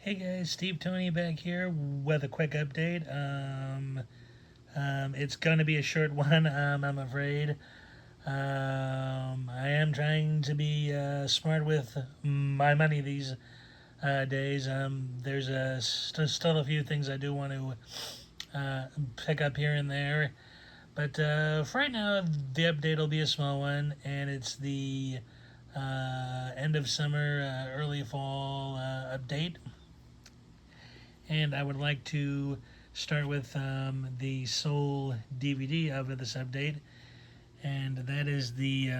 Hey guys, Steve Tony back here with a quick update. It's gonna be a short one. I'm afraid. I am trying to be smart with my money these days. There's still a few things I do want to pick up here and there, but for right now, the update will be a small one, and it's the end of summer, early fall update. And I would like to start with the sole DVD of this update, and that is the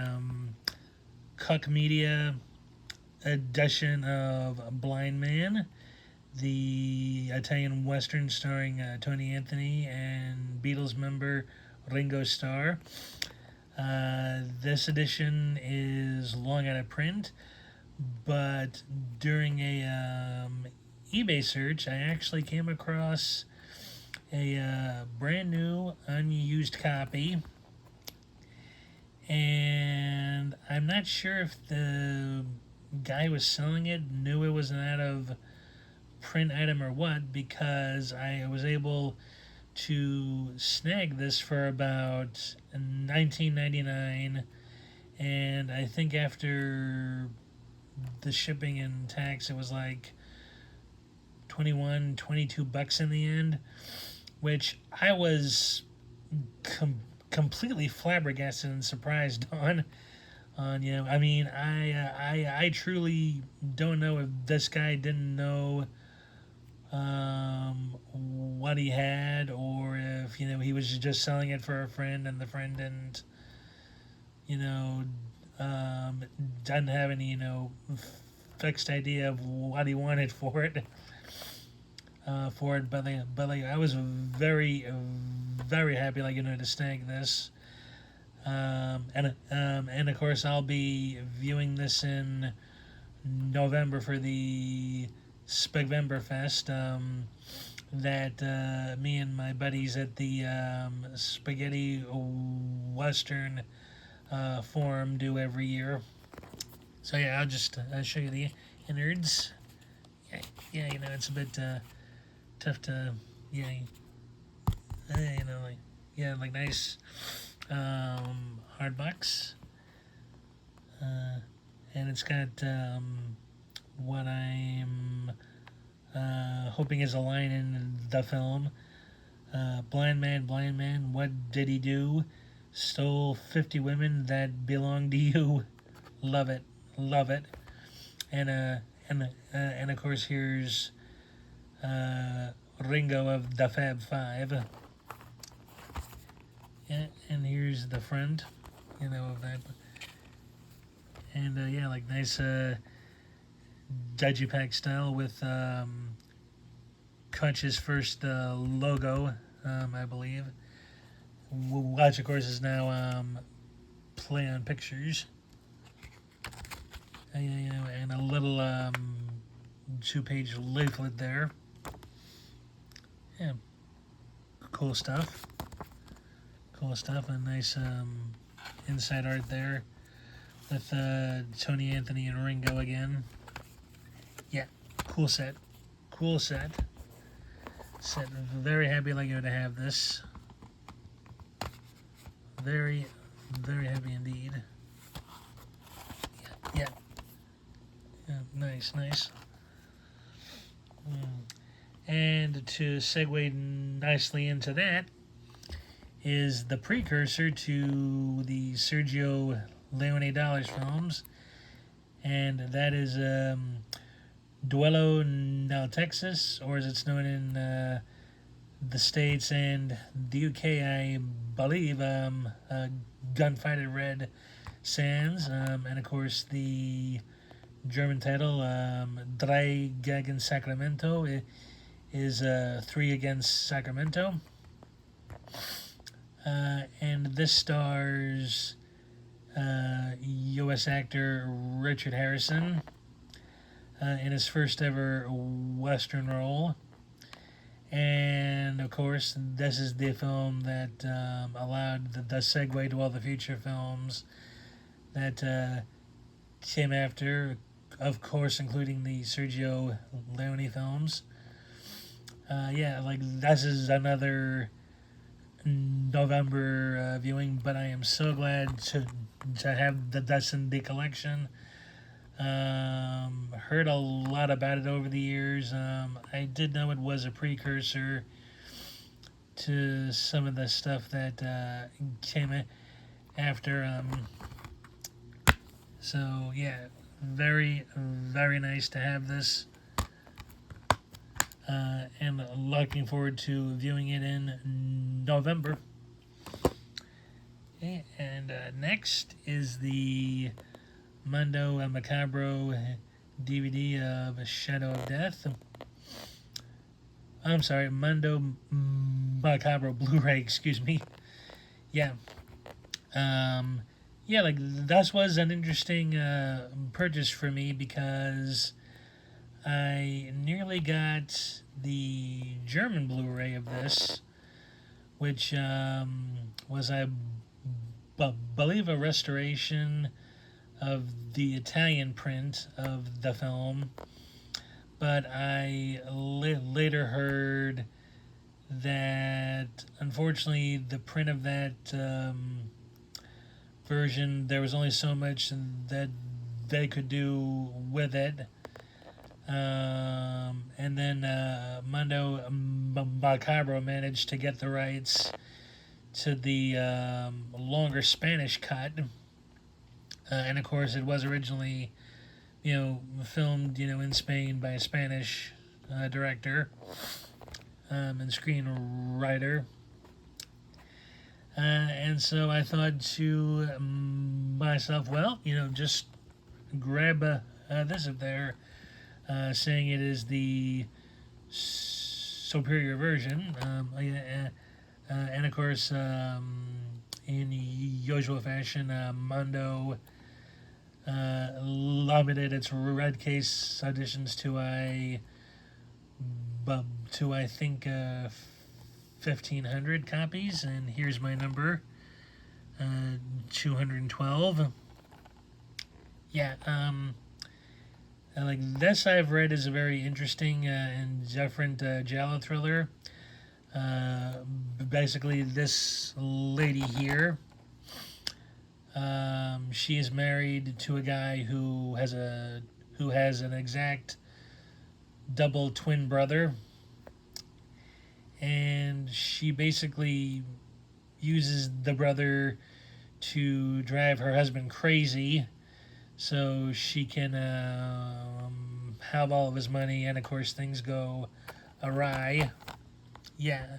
Cuck Media edition of Blind Man, the Italian Western starring Tony Anthony and Beatles member Ringo Starr. This edition is long out of print, but during a eBay search, I actually came across a brand new unused copy, and I'm not sure if the guy who was selling it knew it was an out of print item or what, because I was able to snag this for about 19.99, and I think after the shipping and tax it was like 21, 22 bucks in the end, which I was completely flabbergasted and surprised on. I mean, I truly don't know if this guy didn't know what he had, or if he was just selling it for a friend and the friend didn't you know doesn't have any fixed idea of what he wanted for it. But I was very happy to snag this. And of course I'll be viewing this in November for the Spegvember Fest that me and my buddies at the Spaghetti Western Forum do every year. So yeah, I'll show you the innards. Yeah, it's a bit tough to yeah, like nice hard box, uh, and it's got what I'm hoping is a line in the film. Blind man, what did he do? Stole 50 women that belonged to you. Love it, love it. And and of course here's uh, Ringo of the Fab Five. Yeah, and here's the front, of that. And yeah, like nice digipack style with Kutch's first logo, I believe. Which of course is now Play on Pictures. And a little two-page leaflet there. Yeah, cool stuff. Cool stuff. And nice inside art there with Tony Anthony and Ringo again. Yeah, cool set. Cool set. Very happy to have this. Very, very happy indeed. Yeah, yeah, nice. And to segue nicely into that is the precursor to the Sergio Leone Dollars films, and that is Duelo Now Texas, or as it's known in the States and the UK, I believe, Gunfight at Red Sands, and of course the German title, Drei gegen Sacramento, is Three Against Sacramento. And this stars U.S. actor Richard Harrison in his first ever Western role. And of course, this is the film that allowed the segue to all the future films that came after. of course, including the Sergio Leone films. Yeah, like this is another November viewing, but I am so glad to have that's in the collection. Heard a lot about it over the years. I did know it was a precursor to some of the stuff that came after. So yeah, very very nice to have this, and looking forward to viewing it in November. Okay, and next is the Mundo Macabro DVD of Shadow of Death. I'm sorry, Mundo Macabro Blu-ray. Excuse me. Yeah. Yeah, like that was an interesting purchase for me because I nearly got the German Blu-ray of this, which was, I believe, a restoration of the Italian print of the film. But I later heard that, unfortunately, the print of that version, there was only so much that they could do with it. And then Mundo Macabro managed to get the rights to the longer Spanish cut. And of course, it was originally, filmed, in Spain by a Spanish director and screenwriter. And so I thought to myself, well, just grab this up there, saying it is the superior version. And of course, in usual fashion, Mondo limited its red case editions to I think 1,500 copies, and here's my number, 212. Yeah, like this I've read is a very interesting and different giallo thriller. Basically, this lady here, she is married to a guy who has an exact double twin brother, and she basically uses the brother to drive her husband crazy so she can have all of his money, and of course things go awry. Yeah.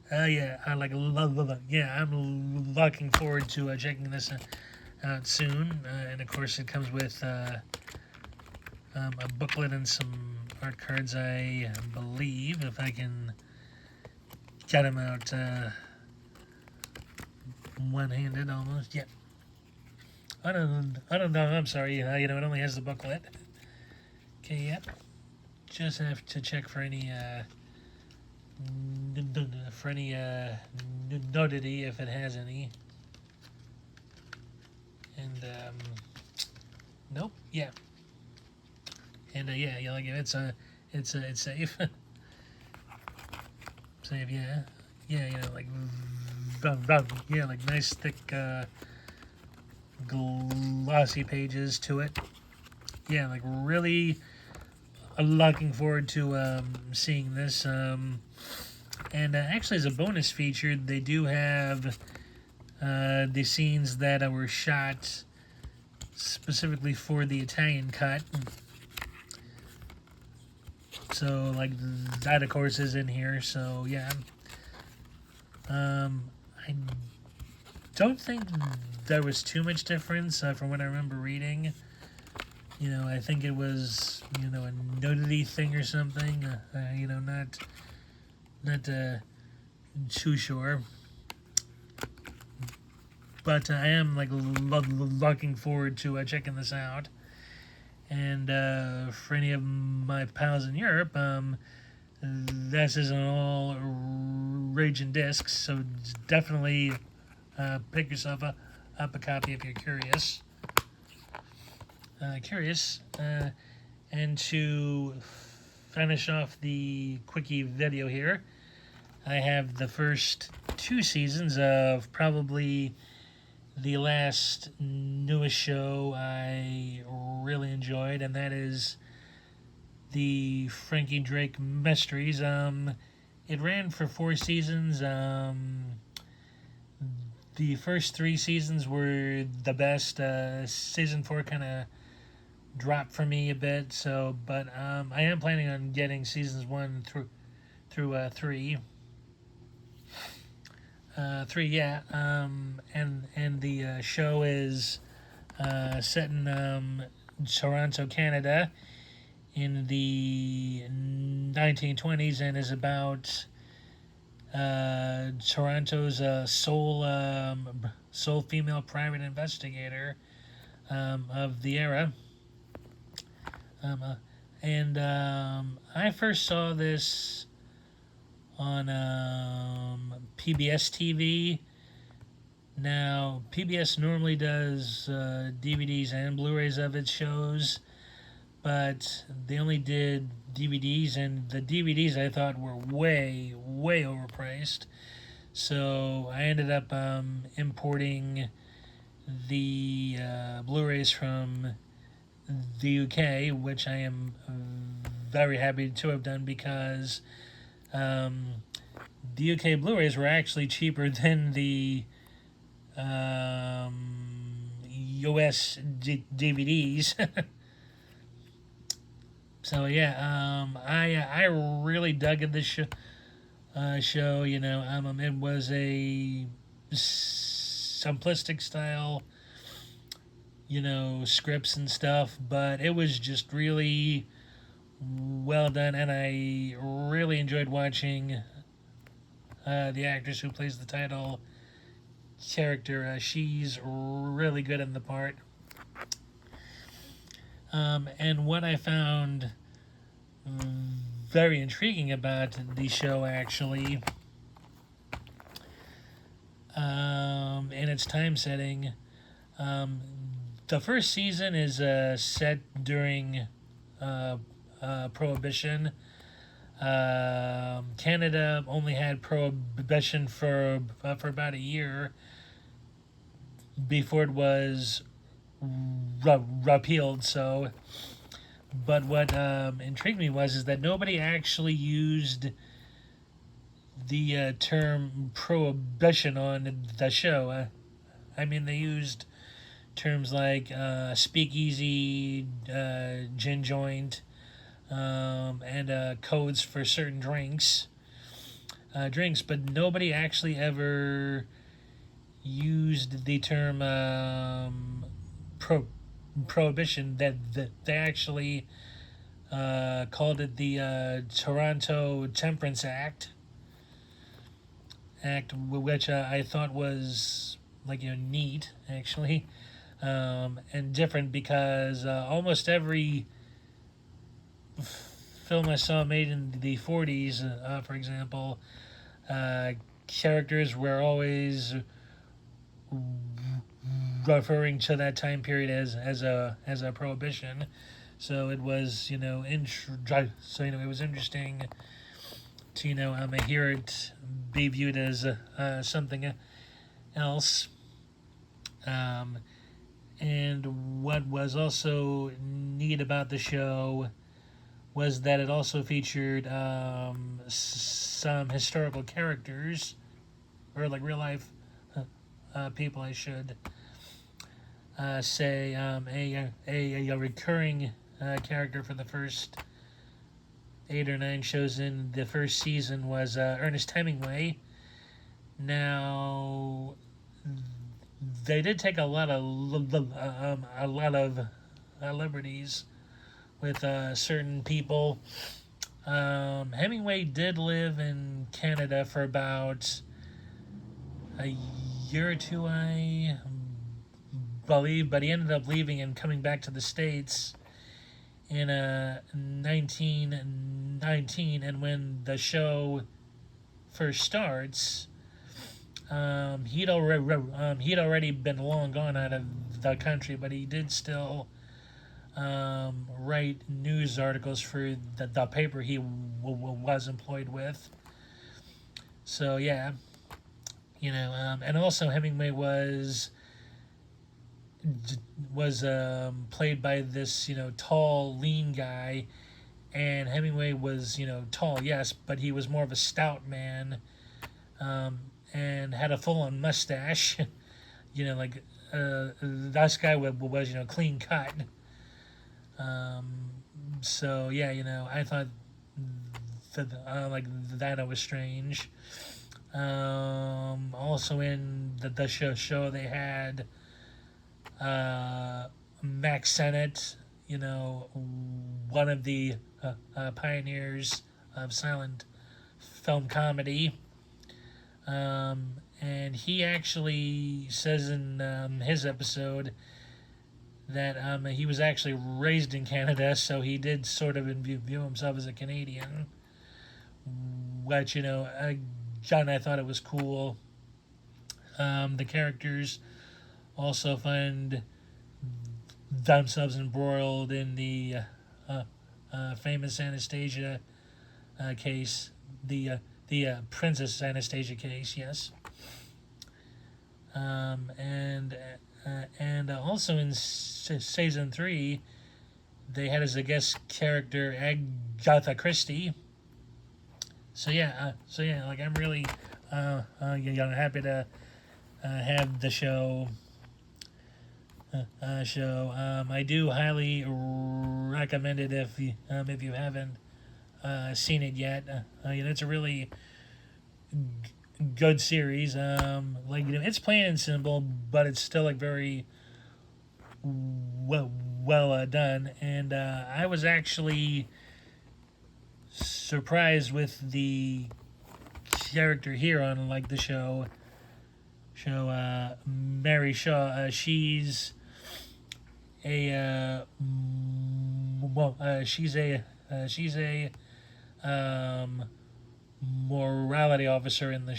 Yeah, I love it. Yeah, I'm looking forward to checking this out soon. And of course, it comes with a booklet and some art cards, I believe, if I can get them out one-handed almost. Yeah. I don't know. I'm sorry. It only has the booklet. Okay. Yeah. Just have to check for any nudity, if it has any. And nope. Yeah. And yeah, like it's safe. Safe. Yeah. Yeah. Like yeah, like nice thick glossy pages to it. Yeah, like really looking forward to seeing this. And actually, as a bonus feature, they do have the scenes that were shot specifically for the Italian cut. So, like, that, of course, is in here. So, yeah. I don't think there was too much difference from what I remember reading. I think it was, a nudity thing or something. Not too sure. But I am like looking forward to checking this out. And for any of my pals in Europe, this is on all Raging discs, so definitely pick yourself up a copy if you're curious. curious. And to finish off the quickie video here, I have the first two seasons of probably the last newest show I really enjoyed, and that is the Frankie Drake Mysteries. It ran for 4 seasons. The first 3 seasons were the best. Season 4 kind of dropped for me a bit. So, but I am planning on getting seasons 1 through 3. 3, yeah. And the show is set in Toronto, Canada, in the 1920s, and is about Toronto's sole female private investigator of the era. And I first saw this on PBS TV. Now, PBS normally does DVDs and Blu-rays of its shows, but they only did DVDs, and the DVDs I thought were way, way overpriced. So I ended up importing the Blu-rays from the UK, which I am very happy to have done, because the UK Blu-rays were actually cheaper than the US DVDs. So yeah, I really dug at this show. You know, it was a simplistic style, you know, scripts and stuff, but it was just really well done, and I really enjoyed watching the actress who plays the title character. She's really good in the part. And what I found very intriguing about the show, actually, in its time setting, the first season is set during Prohibition. Canada only had Prohibition for about a year before it was repealed. So, but what intrigued me is that nobody actually used the term prohibition on the show. I mean, they used terms like speakeasy, gin joint, and codes for certain drinks, but nobody actually ever used the term prohibition. That they actually called it the Toronto Temperance Act, which I thought was, like, neat, actually, and different, because almost every film I saw made in the 40s, for example, characters were always referring to that time period as a prohibition. So it was, it was interesting to hear it be viewed as something else. And what was also neat about the show was that it also featured some historical characters, or like real life people, I should say. A recurring character for the first 8 or 9 shows in the first season was Ernest Hemingway. Now, they did take a lot of liberties with certain people. Hemingway did live in Canada for about a year or two, I believe, but he ended up leaving and coming back to the States in 1919. And when the show first starts, he'd already been long gone out of the country, but he did still write news articles for the paper he was employed with. So yeah, and also Hemingway was played by this tall, lean guy, and Hemingway was tall, yes, but he was more of a stout man, and had a full-on mustache. Like this guy was clean cut. Um, so yeah, I thought like that was strange. Also in the show they had Max Sennett, one of the pioneers of silent film comedy. And he actually says in his episode that he was actually raised in Canada, so he did sort of view himself as a Canadian. Which, John, I thought it was cool. The characters also find themselves embroiled in the famous Anastasia case, the Princess Anastasia case, yes. And also in season 3, they had as a guest character Agatha Christie. So yeah, like I'm really happy to have the show. I do highly recommend it if you haven't seen it yet. It's a really good series. Like it's plain and simple, but it's still like very well done. And I was actually surprised with the character here on like the show. Mary Shaw. She's a morality officer in the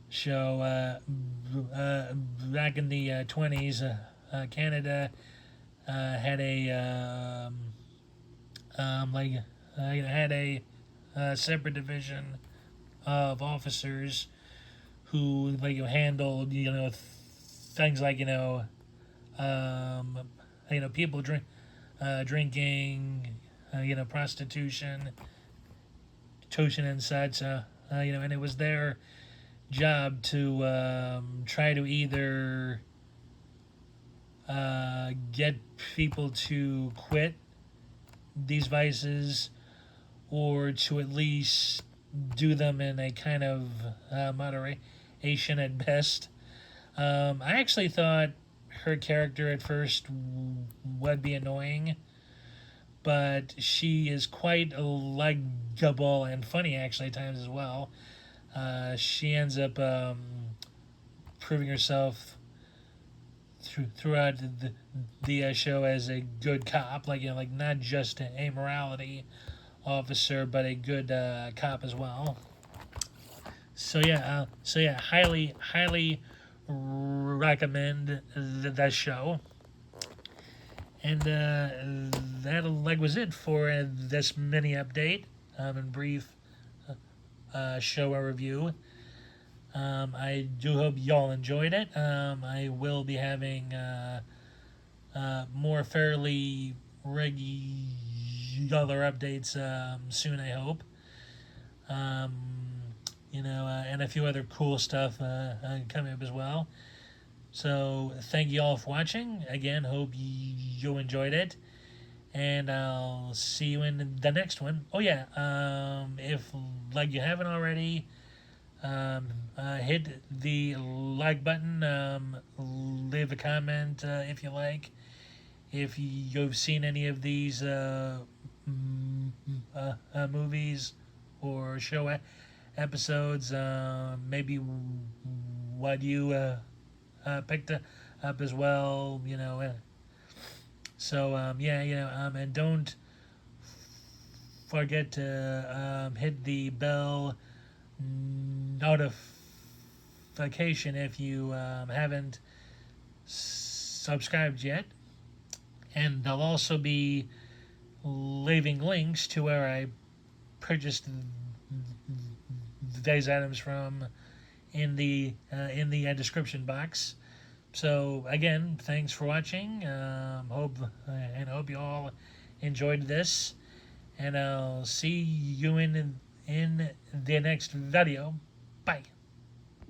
show. Back in the 20s, Canada had a had a separate division of officers who handled things like people drinking, prostitution, and such. And it was their job to try to either get people to quit these vices or to at least do them in a kind of moderation at best. I actually thought her character at first would be annoying, but she is quite likable and funny actually at times as well. She ends up proving herself throughout the show as a good cop, like not just a morality officer, but a good cop as well. So yeah, highly recommend that show. And that was it for this mini update and brief show review. I do hope y'all enjoyed it. I will be having more fairly regular updates soon, I hope. Um, and a few other cool stuff coming up as well. So thank you all for watching. Again, hope you enjoyed it. And I'll see you in the next one. Oh yeah, if you haven't already, hit the like button. Leave a comment if you like. If you've seen any of these movies or show episodes, maybe what you picked up as well. So and don't forget to hit the bell notification if you haven't subscribed yet. and I'll also be leaving links to where I purchased these items from in the description box. So again, thanks for watching. Hope you all enjoyed this, and I'll see you in the next video. Bye.